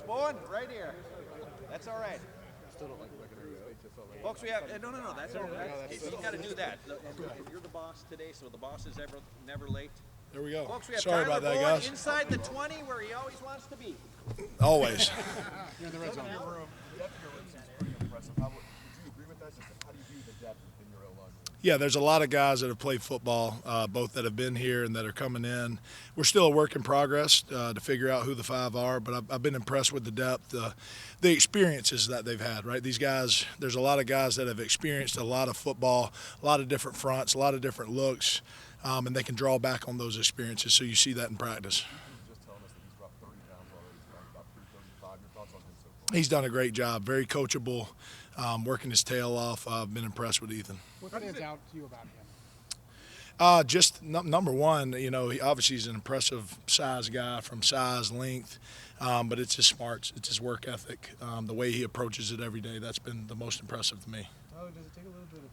Coach Bowen, right here. That's all right. Still don't like HSL. Folks, we have no. That's all right. You got to do that. You're the boss today, so the boss is never late. There we go. Folks, we have Sorry Tyler about that, Bowen guys. inside the 20, where he always wants to be. Always. You're in the red zone. The depth of your room seems pretty impressive. Would you agree with that? How do you view the depth in your O-line room? Yeah, there's a lot of guys that have played football, both that have been here and that are coming in. We're still a work in progress to figure out who the five are, but I've been impressed with the depth, the experiences that they've had, right? These guys, there's a lot of guys that have experienced a lot of football, a lot of different fronts, a lot of different looks, and they can draw back on those experiences, so you see that in practice. Just telling us that he's dropped 30 pounds already. He's about 335. Your thoughts on him so far? He's done a great job, very coachable, working his tail off. I've been impressed with Ethan. What stands out to you about him? Number one, he obviously he's an impressive size guy from size, length, but it's his smarts, it's his work ethic, the way he approaches it every day. That's been the most impressive to me. Tyler, does it take a little bit of,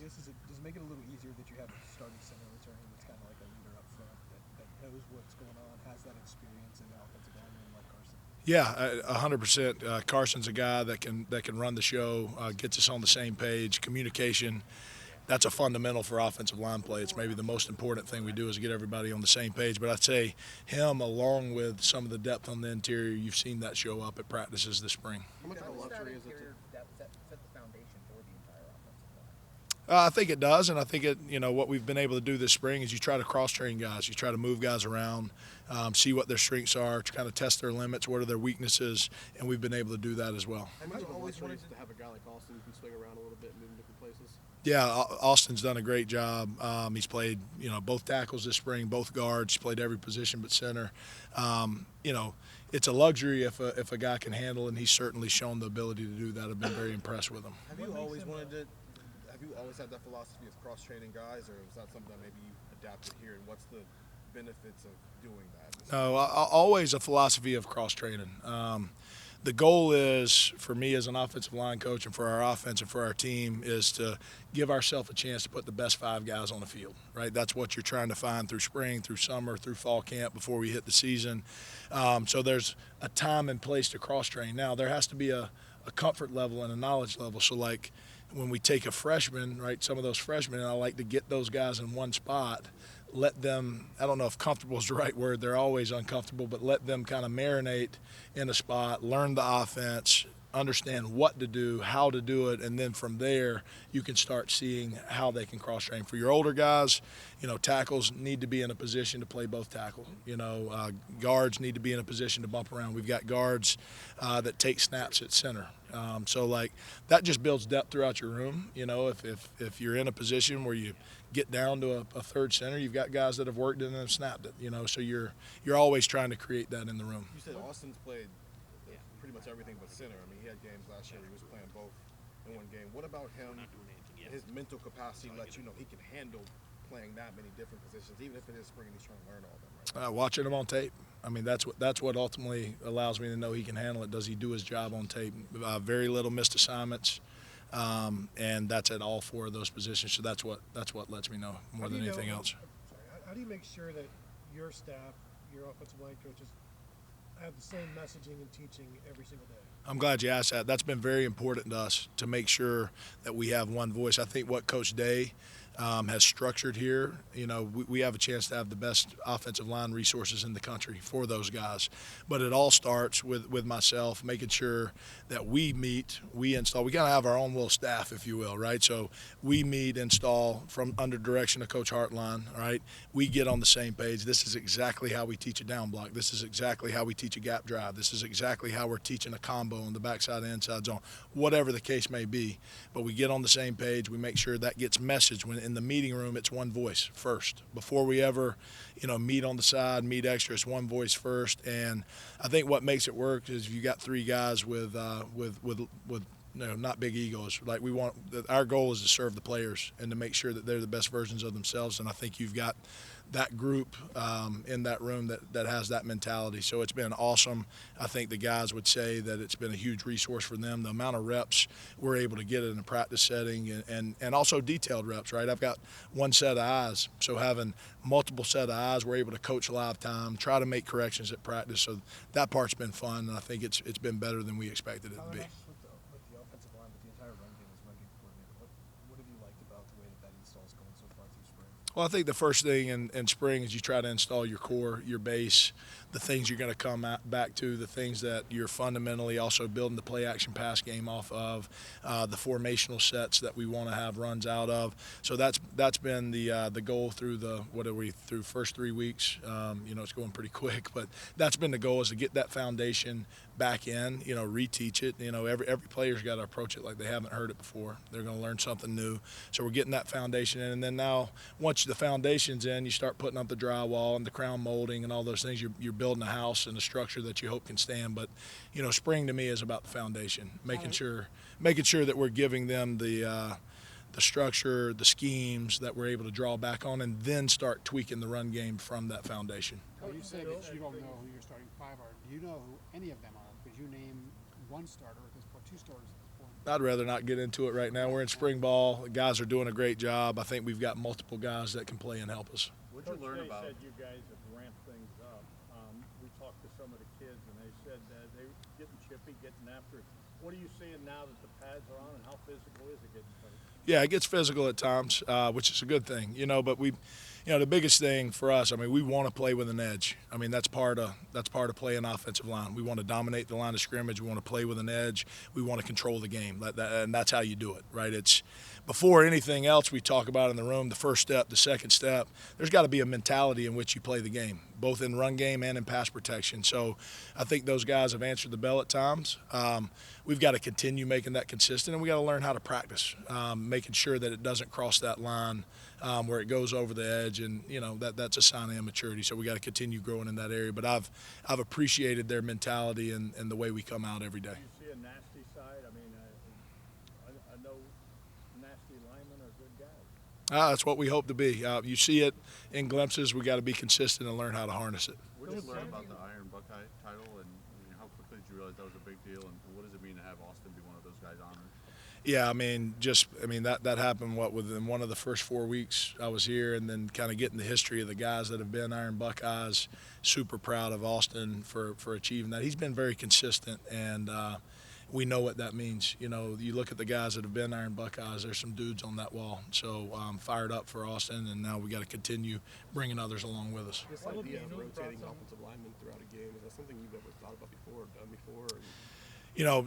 does it make it a little easier that you have a starting center returning that's kind of like a leader up front that knows what's going on, has that experience in the offensive lineman like Carson? Yeah, 100%. Carson's a guy that can run the show, gets us on the same page, communication. That's a fundamental for offensive line play. It's maybe the most important thing we do is get everybody on the same page. But I'd say him, along with some of the depth on the interior, you've seen that show up at practices this spring. How much of a luxury is it to set the foundation for the entire offensive line? I think it does, and I think what we've been able to do this spring is you try to cross-train guys. You try to move guys around, see what their strengths are, to kind of test their limits, what are their weaknesses, and we've been able to do that as well. Have you always wanted to have a guy like Austin who can swing around a little bit and move in different places? Yeah, Austin's done a great job. He's played, both tackles this spring, both guards. He's played every position but center. It's a luxury if a guy can handle it, and he's certainly shown the ability to do that. I've been very impressed with him. Have you always had that philosophy of cross-training guys, or is that something that maybe you adapted here, and what's the benefits of doing that? No, always a philosophy of cross-training. The goal is, for me as an offensive line coach and for our offense and for our team, is to give ourselves a chance to put the best five guys on the field, right? That's what you're trying to find through spring, through summer, through fall camp before we hit the season. So there's a time and place to cross-train. Now, there has to be a comfort level and a knowledge level. So, like, when we take a freshman, right, some of those freshmen, I like to get those guys in one spot, let them, I don't know if comfortable is the right word, they're always uncomfortable, but let them kind of marinate in a spot, learn the offense, understand what to do, how to do it, and then from there you can start seeing how they can cross-train. For your older guys, tackles need to be in a position to play both tackle. Guards need to be in a position to bump around. We've got guards that take snaps at center. So that just builds depth throughout your room. If you're in a position where you get down to a third center, you've got guys that have worked in and have snapped it. So you're always trying to create that in the room. You said Austin's played pretty much everything but center. I mean, he had games last year where he was playing both in one game. What about him? His mental capacity lets you know he can handle playing that many different positions, even if it is spring and he's trying to learn all of them. Right? Watching him on tape. I mean, that's what ultimately allows me to know he can handle it. Does he do his job on tape? Very little missed assignments, and that's at all four of those positions. So that's what lets me know more than anything else. How do you make sure that your staff, your offensive line coaches, have the same messaging and teaching every single day? I'm glad you asked that. That's been very important to us to make sure that we have one voice. I think what Coach Day has structured here, we have a chance to have the best offensive line resources in the country for those guys. But it all starts with myself, making sure that we install. We got to have our own little staff, if you will, right? So we install from under direction of Coach Hartline, right? We get on the same page. This is exactly how we teach a down block. This is exactly how we teach a gap drive. This is exactly how we're teaching a combo on the backside and inside zone, whatever the case may be. But we get on the same page. We make sure that gets messaged. When in the meeting room, it's one voice first. Before we ever, meet on the side, meet extra, it's one voice first. And I think what makes it work is you got three guys with not big egos. Like our goal is to serve the players and to make sure that they're the best versions of themselves. And I think you've got that group in that room that has that mentality. So it's been awesome. I think the guys would say that it's been a huge resource for them. The amount of reps we're able to get in a practice setting and also detailed reps, right? I've got one set of eyes. So having multiple set of eyes, we're able to coach live time, try to make corrections at practice. So that part's been fun, and I think it's been better than we expected it to be. With the offensive line, with the entire run game as run game coordinator, what have you liked about the way that install's going so far through spring? Well, I think the first thing in spring is you try to install your core, your base, the things you're going to come back to, the things that you're fundamentally also building the play action pass game off of, the formational sets that we want to have runs out of. So that's been the goal through through first 3 weeks. It's going pretty quick, but that's been the goal, is to get that foundation back in, reteach it. Every player's got to approach it like they haven't heard it before. They're going to learn something new. So we're getting that foundation in, and then now once the foundation's in, you start putting up the drywall and the crown molding and all those things. You're building a house and a structure that you hope can stand. But spring to me is about the foundation, making sure that we're giving them the structure, the schemes that we're able to draw back on, and then start tweaking the run game from that foundation. Well, you said that you don't know who your starting five are. Do you know who any of them are? Could you name one starter at this point, two starters at this point? I'd rather not get into it right now. We're in spring ball. The guys are doing a great job. I think we've got multiple guys that can play and help us. What'd you learn about? Said you guys have ramped things up. We talked to some of the kids, and they said that they were getting chippy, getting after it. What are you seeing now that the pads are on, and how physical is it getting played? Yeah, it gets physical at times, which is a good thing, but the biggest thing for us, we want to play with an edge. That's part of playing offensive line. We want to dominate the line of scrimmage. We want to play with an edge. We want to control the game, and that's how you do it, right? It's before anything else we talk about in the room, the first step, the second step, there's got to be a mentality in which you play the game, both in run game and in pass protection. So I think those guys have answered the bell at times. We've got to continue making that consistent, and we got to learn how to practice, making sure that it doesn't cross that line where it goes over the edge, and that's a sign of immaturity. So we got to continue growing in that area. But I've appreciated their mentality and the way we come out every day. Do you see a nasty side? I know nasty linemen are good guys. That's what we hope to be. You see it in glimpses. We got to be consistent and learn how to harness it. What did you learn about the Iron Buckeye title, and how quickly did you realize that was a big deal, and what does it mean to have Austin be one of those guys honored? Yeah, that happened within one of the first 4 weeks I was here, and then kind of getting the history of the guys that have been Iron Buckeyes. Super proud of Austin for achieving that. He's been very consistent, and we know what that means. You look at the guys that have been Iron Buckeyes, there's some dudes on that wall. So I'm fired up for Austin, and now we got to continue bringing others along with us. This idea of rotating offensive linemen throughout a game, is that something you've ever thought about before or done before? Or?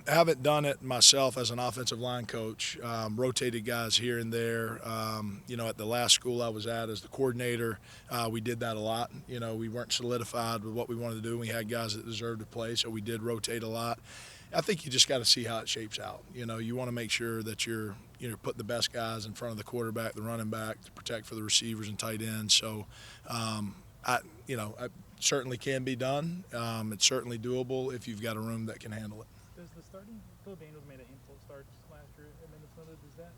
Haven't done it myself as an offensive line coach. Rotated guys here and there. At the last school I was at as the coordinator, we did that a lot. We weren't solidified with what we wanted to do. We had guys that deserved to play, so we did rotate a lot. I think you just got to see how it shapes out. You want to make sure that you're putting the best guys in front of the quarterback, the running back, to protect for the receivers and tight ends. So, it certainly can be done. It's certainly doable if you've got a room that can handle it. Does the starting Phil Daniels made a handful of starts last year at Minnesota? Does that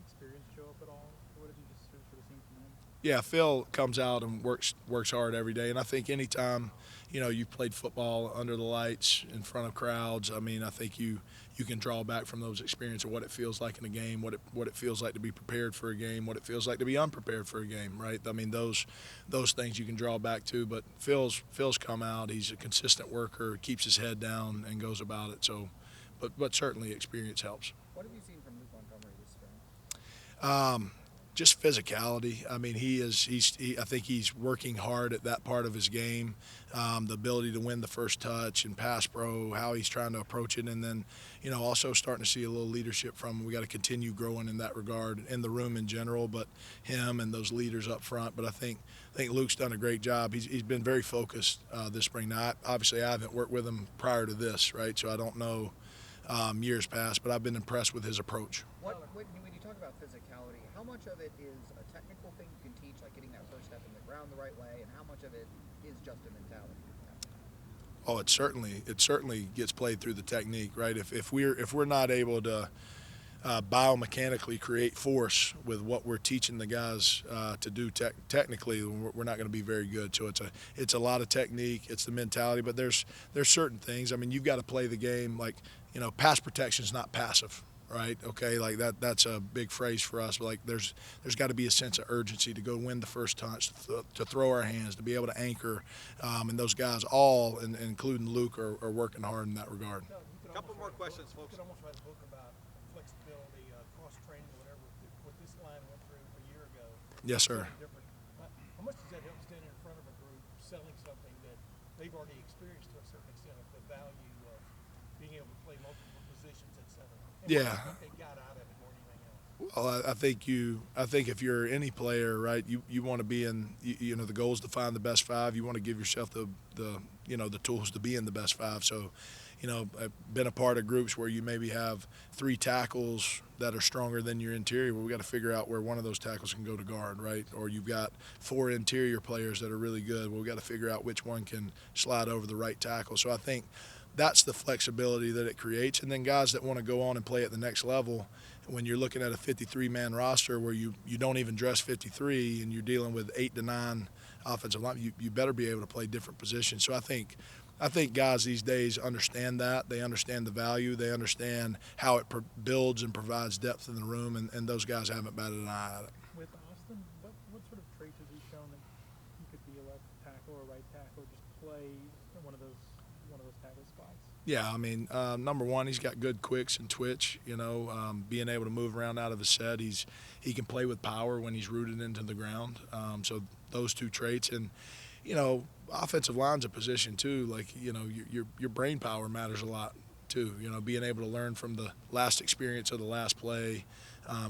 experience show up at all? What have you just sort of seen from him? Yeah, Phil comes out and works hard every day, and I think anytime you've played football under the lights in front of crowds, I think you can draw back from those experiences of what it feels like in a game, what it feels like to be prepared for a game, what it feels like to be unprepared for a game, right? Those things you can draw back to. But Phil's come out. He's a consistent worker, keeps his head down, and goes about it. So, but certainly experience helps. What have you seen from Luke Montgomery this spring? Just physicality. I think he's working hard at that part of his game, the ability to win the first touch and pass pro, how he's trying to approach it, and then, also starting to see a little leadership from him. We got to continue growing in that regard in the room in general, but him and those leaders up front. But I think Luke's done a great job. He's been very focused this spring. Now, obviously, I haven't worked with him prior to this, right? So I don't know years past, but I've been impressed with his approach. When you talk about physicality, how much of it is a technical thing you can teach, like getting that first step in the ground the right way, and how much of it is just a mentality? Oh, it certainly gets played through the technique, right? If we're not able to biomechanically create force with what we're teaching the guys to do technically, we're not going to be very good. So it's a lot of technique, it's the mentality, but there's certain things. I mean, you've got to play the game like, pass protection is not passive, right? Okay, like that's a big phrase for us. But like there's got to be a sense of urgency to go win the first touch, to throw our hands, to be able to anchor, and those guys all, including Luke, are working hard in that regard. A couple more questions, folks. You could almost write a book about flexibility, cross-training, whatever, what this line went through a year ago. Yes, sir. Different. How much does that help standing in front of a group selling something that they've already experienced to a certain extent of the value of being able to play multiple positions, et cetera? And Yeah. what they got out of it more than anything else? Well, I think if you're any player, right, you want to be in, the goal is to find the best five. You want to give yourself the tools to be in the best five. So, I've been a part of groups where you maybe have 3 tackles that are stronger than your interior. Well, we got to figure out where one of those tackles can go to guard, right? Or you've got 4 interior players that are really good. Well, we got to figure out which one can slide over the right tackle. So I think that's the flexibility that it creates. And then guys that want to go on and play at the next level, when you're looking at a 53-man roster where you don't even dress 53 and you're dealing with 8 to 9 offensive line, you better be able to play different positions. So I think guys these days understand that. They understand the value. They understand how it builds and provides depth in the room, and those guys haven't batted an eye at it. With Austin, what sort of traits has he shown that he could be a left tackle or right tackle, just play one of those tackle spots? Yeah, I mean, number one, he's got good quicks and twitch. Being able to move around out of his set. He can play with power when he's rooted into the ground. So those 2 traits, and offensive line's a position too. Like your brain power matters a lot too. Being able to learn from the last experience of the last play,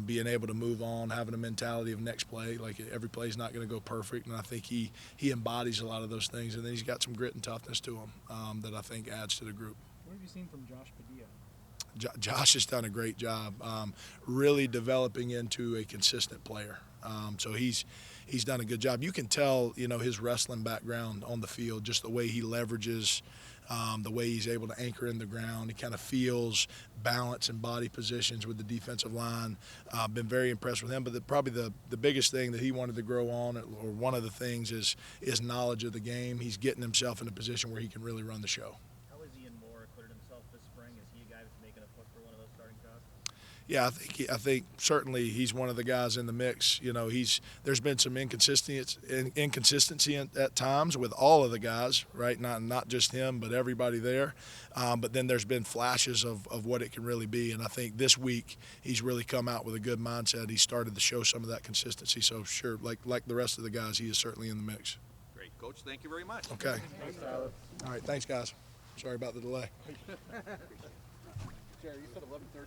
being able to move on, having a mentality of next play. Like every play's not going to go perfect, and I think he embodies a lot of those things. And then he's got some grit and toughness to him that I think adds to the group. What have you seen from Josh Padilla? Josh has done a great job, really developing into a consistent player. So he's done a good job. You can tell, his wrestling background on the field, just the way he leverages, the way he's able to anchor in the ground. He kind of feels balance and body positions with the defensive line. Been very impressed with him. But probably the biggest thing that he wanted to grow on, or one of the things, is knowledge of the game. He's getting himself in a position where he can really run the show. How has Ian Moore acquitted himself this spring? Is he a guy that's making a push for one of those starting jobs? Yeah, I think certainly he's one of the guys in the mix. There's been some inconsistency at times with all of the guys, right? Not just him, but everybody there. But then there's been flashes of what it can really be. And I think this week he's really come out with a good mindset. He started to show some of that consistency. So sure, like the rest of the guys, he is certainly in the mix. Great, Coach. Thank you very much. Okay. Thanks, Tyler. All right, thanks, guys. Sorry about the delay. Jerry, you said 11:30.